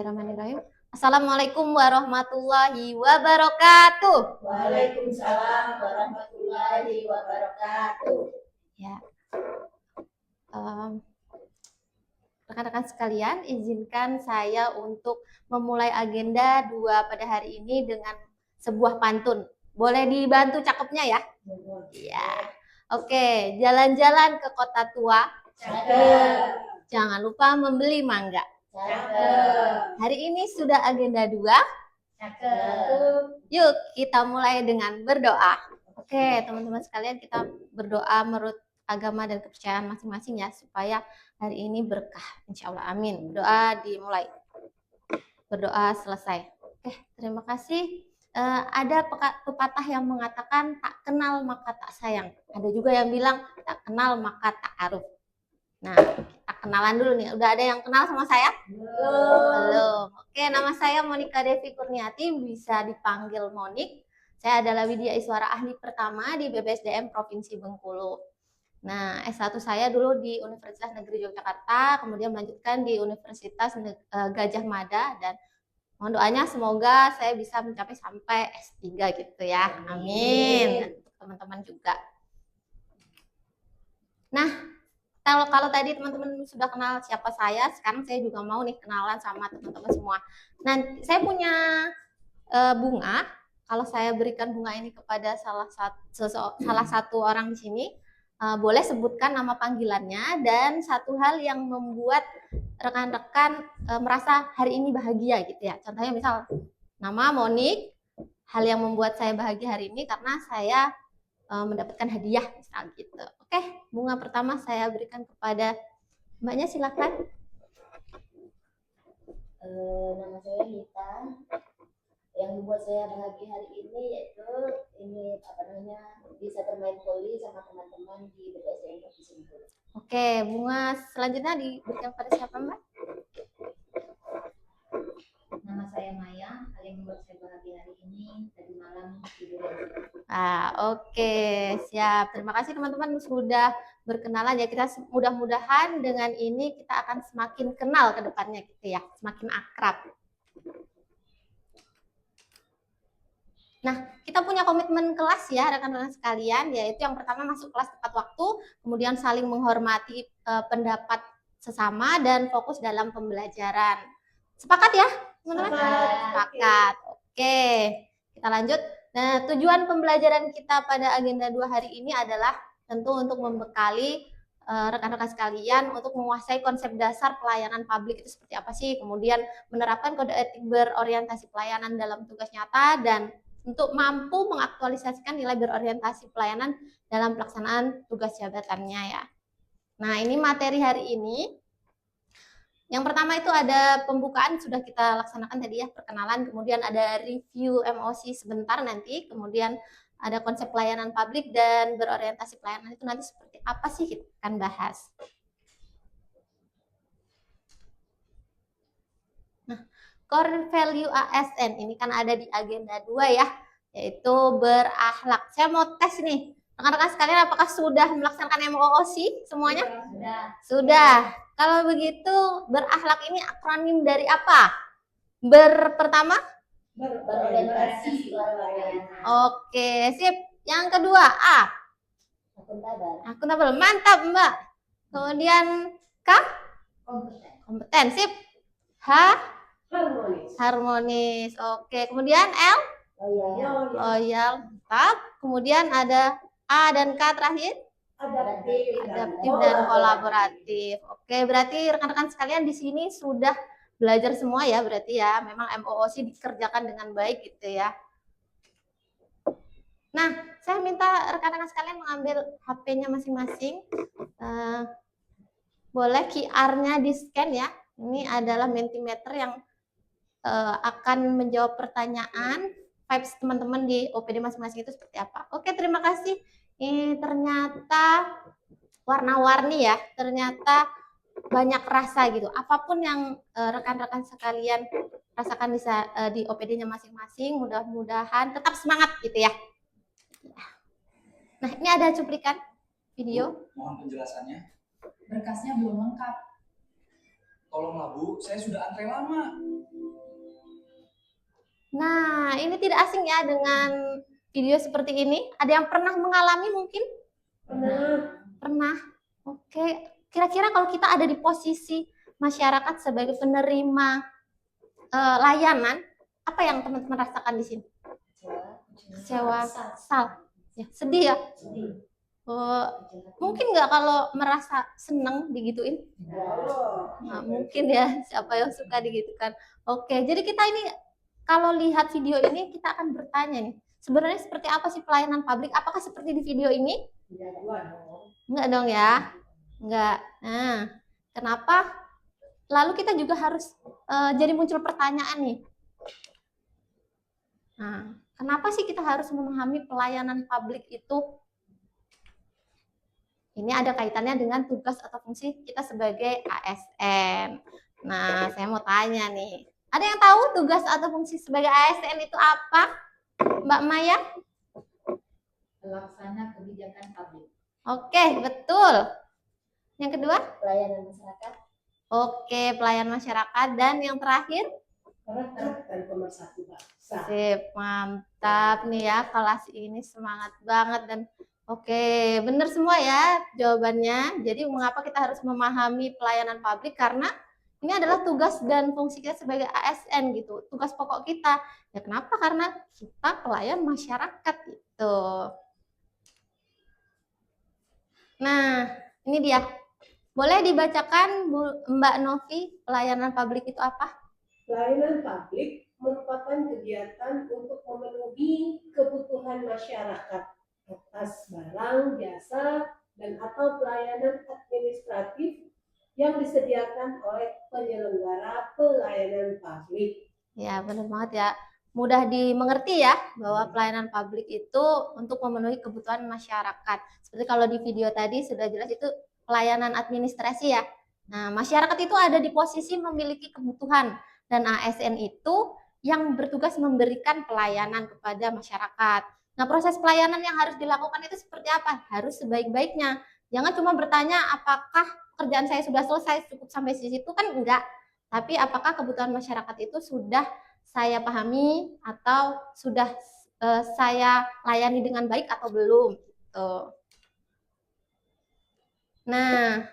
Bismillahirrahmanirrahim. Assalamualaikum warahmatullahi wabarakatuh. Waalaikumsalam warahmatullahi wabarakatuh. Ya, rekan-rekan sekalian, izinkan saya untuk memulai agenda 2 pada hari ini dengan sebuah pantun. Boleh dibantu cakepnya ya? Iya. Oke, jalan-jalan ke kota tua. Cakep. Jangan lupa membeli mangga. Cakep. Hari ini sudah agenda 2. Cakep. Yuk kita mulai dengan berdoa. Oke teman-teman sekalian, kita berdoa menurut agama dan kepercayaan masing-masing ya, supaya hari ini berkah, insya Allah, amin. Berdoa dimulai, berdoa selesai. Oke, terima kasih. Ada pepatah yang mengatakan tak kenal maka tak sayang. Ada juga yang bilang tak kenal maka tak aruf. Nah, kita kenalan dulu nih. Udah ada yang kenal sama saya? Belum. Oke, nama saya Monika Devi Kurniati, bisa dipanggil Monik. Saya adalah Widya Iswara Ahli pertama di BPSDM Provinsi Bengkulu. Nah, S1 saya dulu di Universitas Negeri Yogyakarta, kemudian melanjutkan di Universitas Gajah Mada, dan mohon doanya semoga saya bisa mencapai sampai S3 gitu ya. Amin. Untuk teman-teman juga. Nah, kalau tadi teman-teman sudah kenal siapa saya, sekarang saya juga mau nih kenalan sama teman-teman semua. Nah, saya punya bunga. Kalau saya berikan bunga ini kepada salah satu orang di sini, boleh sebutkan nama panggilannya dan satu hal yang membuat rekan-rekan merasa hari ini bahagia gitu ya. Contohnya misal nama Monik, hal yang membuat saya bahagia hari ini karena saya mendapatkan hadiah misal gitu. Oke, bunga pertama saya berikan kepada Mbaknya, silakan. Nama saya Nita. Yang membuat saya bahagia hari ini yaitu bisa bermain voli sama teman-teman di BPSDM Provinsi Bengkulu. Oke, bunga selanjutnya diberikan pada siapa, Mbak? Nama saya Maya. Hal yang membuat saya bahagia hari ini tadi malam tidur. Oke, siap. Terima kasih teman-teman sudah berkenalan ya. Kita mudah-mudahan dengan ini kita akan semakin kenal ke depannya gitu ya, semakin akrab. Nah, kita punya komitmen kelas ya rekan-rekan sekalian, yaitu yang pertama masuk kelas tepat waktu, kemudian saling menghormati pendapat sesama dan fokus dalam pembelajaran. Sepakat ya, teman-teman? Sepakat. Oke, kita lanjut. Nah, tujuan pembelajaran kita pada agenda 2 hari ini adalah tentu untuk membekali rekan-rekan sekalian untuk menguasai konsep dasar pelayanan publik itu seperti apa sih, kemudian menerapkan kode etik berorientasi pelayanan dalam tugas nyata, dan untuk mampu mengaktualisasikan nilai berorientasi pelayanan dalam pelaksanaan tugas jabatannya ya. Nah, ini materi hari ini. Yang pertama itu ada pembukaan, sudah kita laksanakan tadi ya, perkenalan, kemudian ada review MOC sebentar nanti, kemudian ada konsep pelayanan publik dan berorientasi pelayanan itu nanti seperti apa sih kita akan bahas. Nah, core value ASN ini kan ada di agenda 2 ya, yaitu berakhlak. Saya mau tes nih, rekan-rekan sekalian, apakah sudah melaksanakan MOOC semuanya? Sudah. Kalau begitu, berakhlak ini akronim dari apa? Pertama? Berorientasi pelayanan. Oke, sip. Yang kedua, A. Akuntabel. Mantap, Mbak. Kemudian K? Kompeten. Sip. H? Harmonis. Oke, kemudian L? Loyal. Mantap. Kemudian ada A dan K terakhir? Adaptif dan kolaboratif. Oke, berarti rekan-rekan sekalian di sini sudah belajar semua ya, berarti ya. Memang MOOC dikerjakan dengan baik gitu ya. Nah, saya minta rekan-rekan sekalian mengambil HP-nya masing-masing. Boleh QR-nya di-scan ya. Ini adalah Mentimeter yang akan menjawab pertanyaan vibes teman-teman di OPD masing-masing itu seperti apa. Oke, terima kasih. Ini ternyata warna-warni ya, ternyata banyak rasa gitu. Apapun yang rekan-rekan sekalian rasakan di OPD-nya masing-masing, mudah-mudahan tetap semangat gitu ya. Nah, ini ada cuplikan video. Mohon penjelasannya. Berkasnya belum lengkap. Tolonglah Bu, saya sudah antre lama. Nah, ini tidak asing ya dengan video seperti ini. Ada yang pernah mengalami mungkin? Pernah. Oke. Kira-kira kalau kita ada di posisi masyarakat sebagai penerima layanan, apa yang teman-teman rasakan di sini? Kecewa, kesal, ya, sedih ya. Mungkin nggak kalau merasa seneng digituin? Nah, mungkin ya, siapa yang suka digitukan. Oke, jadi kita ini kalau lihat video ini kita akan bertanya nih, sebenarnya seperti apa sih pelayanan publik? Apakah seperti di video ini? Enggak dong ya, enggak. Nah, kenapa? Lalu kita juga harus jadi muncul pertanyaan nih. Nah, kenapa sih kita harus memahami pelayanan publik itu? Ini ada kaitannya dengan tugas atau fungsi kita sebagai ASN. Nah, saya mau tanya nih, ada yang tahu tugas atau fungsi sebagai ASN itu apa, Mbak Maya? Pelaksana kebijakan publik. Oke, betul. Yang kedua? Pelayanan masyarakat. Oke, pelayan masyarakat. Dan yang terakhir? Perekat dan pemersatu bangsa. Sip, mantap nih ya, kelas ini semangat banget dan oke, benar semua ya jawabannya. Jadi mengapa kita harus memahami pelayanan publik? Karena ini adalah tugas dan fungsi kita sebagai ASN gitu, tugas pokok kita. Ya kenapa? Karena kita pelayan masyarakat gitu. Nah, ini dia. Boleh dibacakan Mbak Novi, pelayanan publik itu apa? Pelayanan publik merupakan kegiatan untuk memenuhi kebutuhan masyarakat atas barang, jasa, dan atau pelayanan administratif yang disediakan oleh penyelenggara pelayanan publik. Ya, benar banget ya. Mudah dimengerti ya bahwa pelayanan publik itu untuk memenuhi kebutuhan masyarakat. Seperti kalau di video tadi sudah jelas itu pelayanan administrasi ya. Nah, masyarakat itu ada di posisi memiliki kebutuhan dan ASN itu yang bertugas memberikan pelayanan kepada masyarakat. Nah, proses pelayanan yang harus dilakukan itu seperti apa? Harus sebaik-baiknya. Jangan cuma bertanya apakah pekerjaan saya sudah selesai cukup sampai di situ, kan enggak. Tapi apakah kebutuhan masyarakat itu sudah saya pahami atau sudah saya layani dengan baik atau belum gitu. Nah,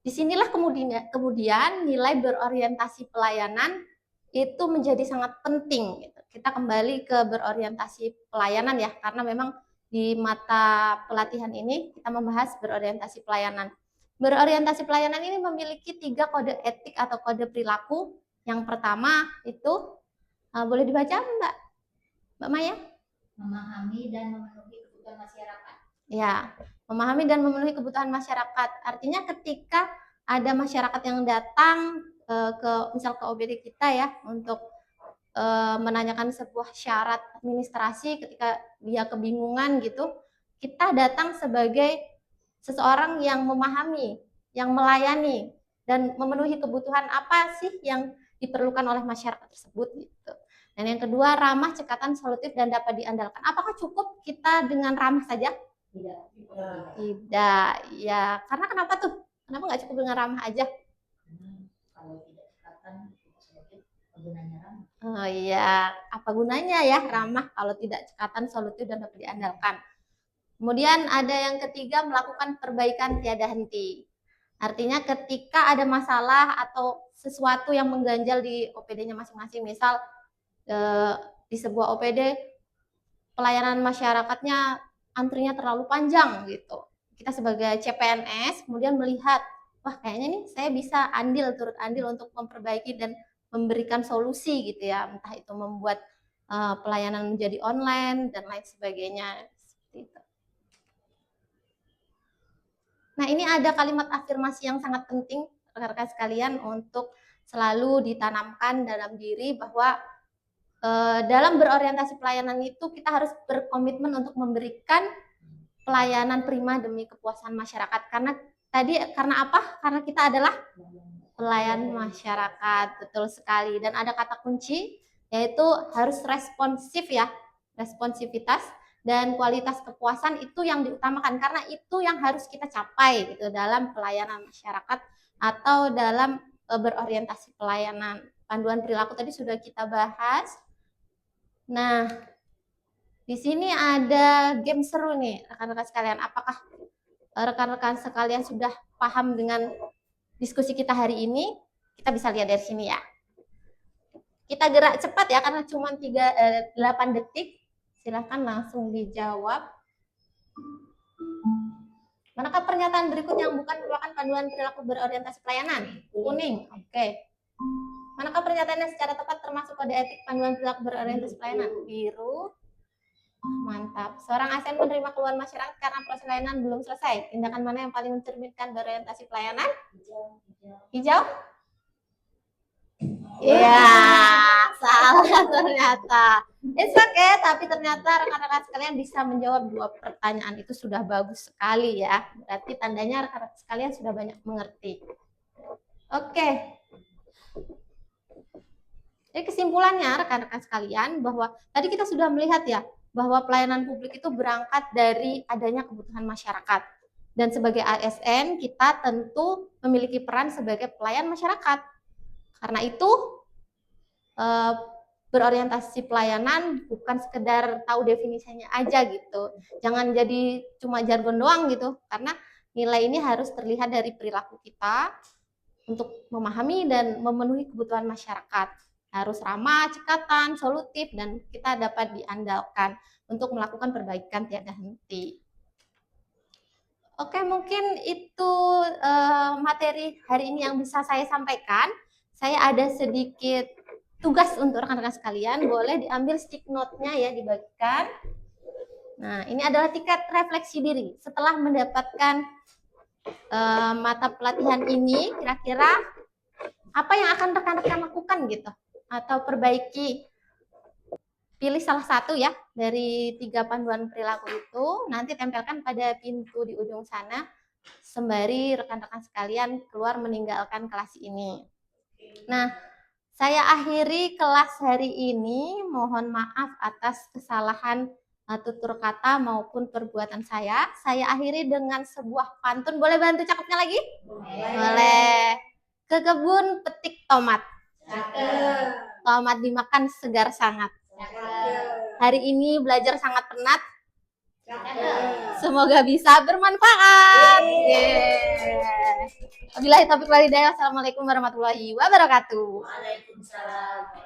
disinilah kemudian nilai berorientasi pelayanan itu menjadi sangat penting gitu. Kita kembali ke berorientasi pelayanan ya, karena memang di mata pelatihan ini kita membahas berorientasi pelayanan. Berorientasi pelayanan ini memiliki 3 kode etik atau kode perilaku. Yang pertama itu boleh dibaca Mbak Maya? Memahami dan memenuhi kebutuhan masyarakat. Ya, memahami dan memenuhi kebutuhan masyarakat. Artinya ketika ada masyarakat yang datang misal ke OBD kita ya untuk menanyakan sebuah syarat administrasi, ketika dia kebingungan gitu, kita datang sebagai seseorang yang memahami, yang melayani dan memenuhi kebutuhan apa sih yang diperlukan oleh masyarakat tersebut gitu. Dan yang kedua, ramah, cekatan, solutif dan dapat diandalkan. Apakah cukup kita dengan ramah saja? Tidak, ya. Karena kenapa tuh? Kenapa nggak cukup dengan ramah aja? Kalau tidak cekatan, solutif, gunanya ramah. Oh iya, apa gunanya ya ramah kalau tidak cekatan, solutif dan dapat diandalkan? Kemudian ada yang ketiga, melakukan perbaikan tiada henti. Artinya ketika ada masalah atau sesuatu yang mengganjal di OPD-nya masing-masing, misal di sebuah OPD pelayanan masyarakatnya antrinya terlalu panjang gitu. Kita sebagai CPNS kemudian melihat, wah kayaknya nih saya bisa turut andil untuk memperbaiki dan memberikan solusi gitu ya, entah itu membuat pelayanan menjadi online dan lain sebagainya seperti itu. Nah, ini ada kalimat afirmasi yang sangat penting rekan-rekan sekalian untuk selalu ditanamkan dalam diri bahwa dalam berorientasi pelayanan itu kita harus berkomitmen untuk memberikan pelayanan prima demi kepuasan masyarakat. Karena apa? Karena kita adalah pelayan masyarakat, betul sekali. Dan ada kata kunci yaitu harus responsif ya, responsivitas dan kualitas kepuasan itu yang diutamakan karena itu yang harus kita capai gitu dalam pelayanan masyarakat atau dalam berorientasi pelayanan. Panduan perilaku tadi sudah kita bahas. Nah, di sini ada game seru nih, rekan-rekan sekalian. Apakah rekan-rekan sekalian sudah paham dengan diskusi kita hari ini? Kita bisa lihat dari sini ya. Kita gerak cepat ya, karena cuma 8 detik. Silahkan langsung dijawab. Manakah pernyataan berikut yang bukan merupakan panduan perilaku berorientasi pelayanan? Kuning. Oke. Manakah pernyataan yang secara tepat termasuk kode etik panduan perilaku berorientasi pelayanan? Biru. Mantap. Seorang ASN menerima keluhan masyarakat karena proses layanan belum selesai. Tindakan mana yang paling mencerminkan berorientasi pelayanan? Hijau? Iya, salah ternyata. It's okay, tapi ternyata rekan-rekan sekalian bisa menjawab 2 pertanyaan. Itu sudah bagus sekali ya. Berarti tandanya rekan-rekan sekalian sudah banyak mengerti. Oke. Jadi kesimpulannya rekan-rekan sekalian bahwa tadi kita sudah melihat ya, bahwa pelayanan publik itu berangkat dari adanya kebutuhan masyarakat. Dan sebagai ASN, kita tentu memiliki peran sebagai pelayan masyarakat. Karena itu, berorientasi pelayanan bukan sekedar tahu definisinya aja gitu. Jangan jadi cuma jargon doang gitu, karena nilai ini harus terlihat dari perilaku kita untuk memahami dan memenuhi kebutuhan masyarakat. Harus ramah, cekatan, solutif, dan kita dapat diandalkan untuk melakukan perbaikan tiada henti. Oke, mungkin itu materi hari ini yang bisa saya sampaikan. Saya ada sedikit tugas untuk rekan-rekan sekalian. Boleh diambil stick note-nya ya, dibagikan. Nah, ini adalah tiket refleksi diri. Setelah mendapatkan mata pelatihan ini, kira-kira apa yang akan rekan-rekan lakukan gitu? Atau perbaiki, pilih salah satu ya dari 3 panduan perilaku itu, nanti tempelkan pada pintu di ujung sana sembari rekan-rekan sekalian keluar meninggalkan kelas ini. Nah, saya akhiri kelas hari ini. Mohon maaf atas kesalahan tutur kata maupun perbuatan saya. Saya akhiri dengan sebuah pantun. Boleh bantu cakepnya lagi? Boleh. Ke kebun petik tomat. Tomat dimakan segar sangat. Hari ini belajar sangat penat. Semoga bisa bermanfaat. Wabillahi taufiq wal hidayah. Wassalamualaikum warahmatullahi wabarakatuh. Waalaikumsalam.